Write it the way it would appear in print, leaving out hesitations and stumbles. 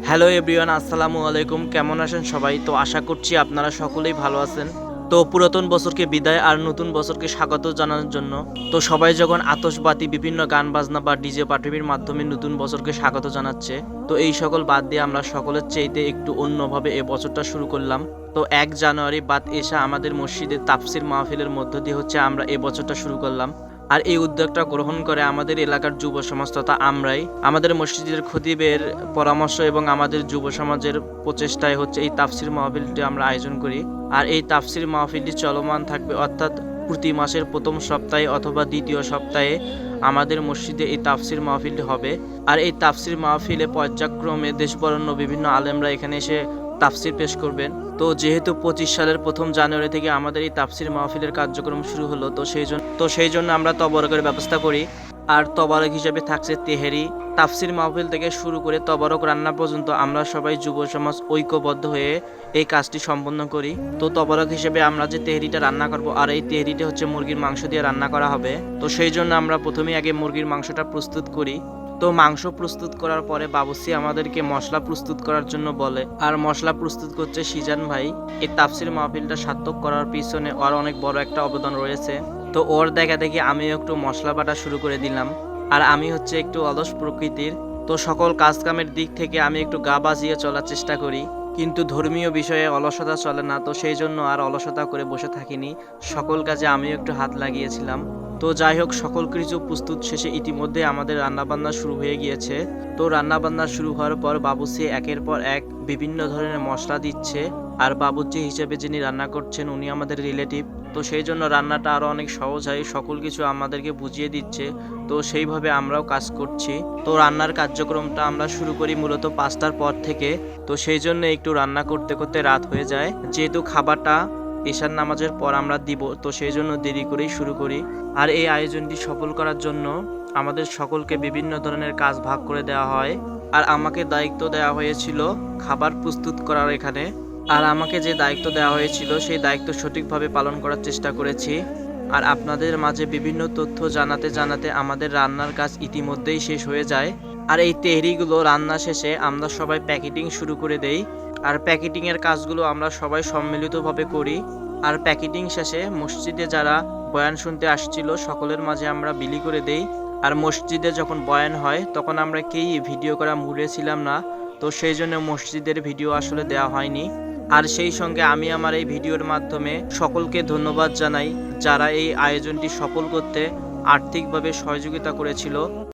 Hello everyone, আসসালামু আলাইকুম। কেমন আছেন সবাই? তো আশা করছি আপনারা সকলেই ভালো আছেন। তো পুরাতন বছরকে বিদায় আর নতুন বছরকে স্বাগত জানানোর জন্য তো সবাই যখন আতশবাতি, বিভিন্ন গান বাজনা বা ডিজে পার্টির মাধ্যমে নতুন বছরকে স্বাগত জানাচ্ছে, তো এই সকল বাদ দিয়ে আমরা সকলের চাইতে একটু অন্যভাবে এ বছরটা শুরু করলাম। তো 1 জানুয়ারি বাদ এসে আমাদের মসজিদে তাফসির মাহফিলের মধ্য দিয়ে হচ্ছে আমরা এ বছরটা শুরু করলাম। আর এই উদ্যোগটা গ্রহণ করে আমাদের এলাকার যুব সমাজ তথা আমরাই। আমাদের মসজিদের খতিবের পরামর্শ এবং আমাদের যুব সমাজের প্রচেষ্টায় হচ্ছে এই তাফসির মাহফিলটি আমরা আয়োজন করি। আর এই তাফসির মাহফিলটি চলমান থাকবে, অর্থাৎ প্রতি মাসের প্রথম সপ্তাহে অথবা দ্বিতীয় সপ্তাহে আমাদের মসজিদে এই তাফসির মাহফিলটি হবে। আর এই তাফসির মাহফিলে পর্যায়ক্রমে দেশবরেণ্য বিভিন্ন আলেমরা এখানে এসে তাফসির পেশ করবেন। তো যেহেতু 25 সালের 1 জানুয়ারি থেকে আমাদের এই তাফসির মাহফিলের কার্যক্রম শুরু হলো, তো সেই জন্য আমরা তবরকের ব্যবস্থা করি। আর তবরক হিসেবে থাকছে তেহেরি। তাফসির মাহফিল থেকে শুরু করে তবরক রান্না পর্যন্ত আমরা সবাই যুব সমাজ ঐক্যবদ্ধ হয়ে এই কাজটি সম্পন্ন করি। তো তবরক হিসেবে আমরা যে তেহরিটা রান্না করব, আর এই তেহরিটা হচ্ছে মুরগির মাংস দিয়ে রান্না করা হবে। তো সেই জন্য আমরা প্রথমেই আগে মুরগির মাংসটা প্রস্তুত করি। তো মাংস প্রস্তুত করার পরে বাবুর্চি আমাদেরকে মশলা প্রস্তুত করার জন্য বলে, আর মশলা প্রস্তুত করছে সিজান ভাই। এই তাফসির মাহফিলটা সার্থক করার পিছনে ওর অনেক বড় একটা অবদান রয়েছে। তো ওর দেখা দেখি আমিও একটু মশলা বাটা শুরু করে দিলাম। আর আমি হচ্ছে একটু অলস প্রকৃতির, তো সকল কাজকামের দিক থেকে আমি একটু গা বাজিয়ে চলার চেষ্টা করি, কিন্তু ধর্মীয় বিষয়ে অলসতা চলে না। তো সেই জন্য আর অলসতা করে বসে থাকিনি, সকল কাজে আমিও একটু হাত লাগিয়েছিলাম। তো যাই হোক, সকল কিছু প্রস্তুত শেষে ইতিমধ্যে আমাদের রান্নাবান্না শুরু হয়ে গিয়েছে। তো রান্নাবান্না শুরু হওয়ার পর বাবুর্চি একের পর এক বিভিন্ন ধরনের মশলা দিচ্ছে। আর বাবুর্চি হিসেবে যিনি রান্না করছেন উনি আমাদের রিলেটিভ, তো সেই জন্য রান্নাটা আরও অনেক সহজ হয়, সকল কিছু আমাদেরকে বুঝিয়ে দিচ্ছে। তো সেইভাবে আমরাও কাজ করছি। তো রান্নার কার্যক্রমটা আমরা শুরু করি মূলত 5টার পর থেকে। তো সেই জন্য একটু রান্না করতে করতে রাত হয়ে যায়, যেহেতু খাবারটা এশার নামাজের পর আমরা দিব, তো সেই জন্য দেরি করেই শুরু করি। আর এই আয়োজনটি সফল করার জন্য আমাদের সকলকে বিভিন্ন ধরনের কাজ ভাগ করে দেওয়া হয়। আর আমাকে দায়িত্ব দেওয়া হয়েছিল খাবার প্রস্তুত করার এখানে। আর আমাকে যে দায়িত্ব দেওয়া হয়েছিল সেই দায়িত্ব সঠিকভাবে পালন করার চেষ্টা করেছি। আর আপনাদের মাঝে বিভিন্ন তথ্য জানাতে জানাতে আমাদের রান্নার কাজ ইতিমধ্যেই শেষ হয়ে যায়। আর এই তেহরিগুলো রান্না শেষে আমরা সবাই প্যাকেটিং শুরু করে দেই। আর প্যাকেটিংয়ের কাজগুলো আমরা সবাই সম্মিলিতভাবে করি। আর প্যাকেটিং শেষে মসজিদে যারা বয়ান শুনতে আসছিল সকলের মাঝে আমরা বিলি করে দেই। আর মসজিদে যখন বয়ান হয় তখন আমরা কেউই ভিডিও করা মুডে ছিলাম না, তো সেই জন্য মসজিদের ভিডিও আসলে দেওয়া হয়নি। আর সেই সঙ্গে আমি আমার এই ভিডিওর মাধ্যমে সকলকে ধন্যবাদ জানাই যারা এই আয়োজনটি সফল করতে আর্থিকভাবে সহযোগিতা করেছিল।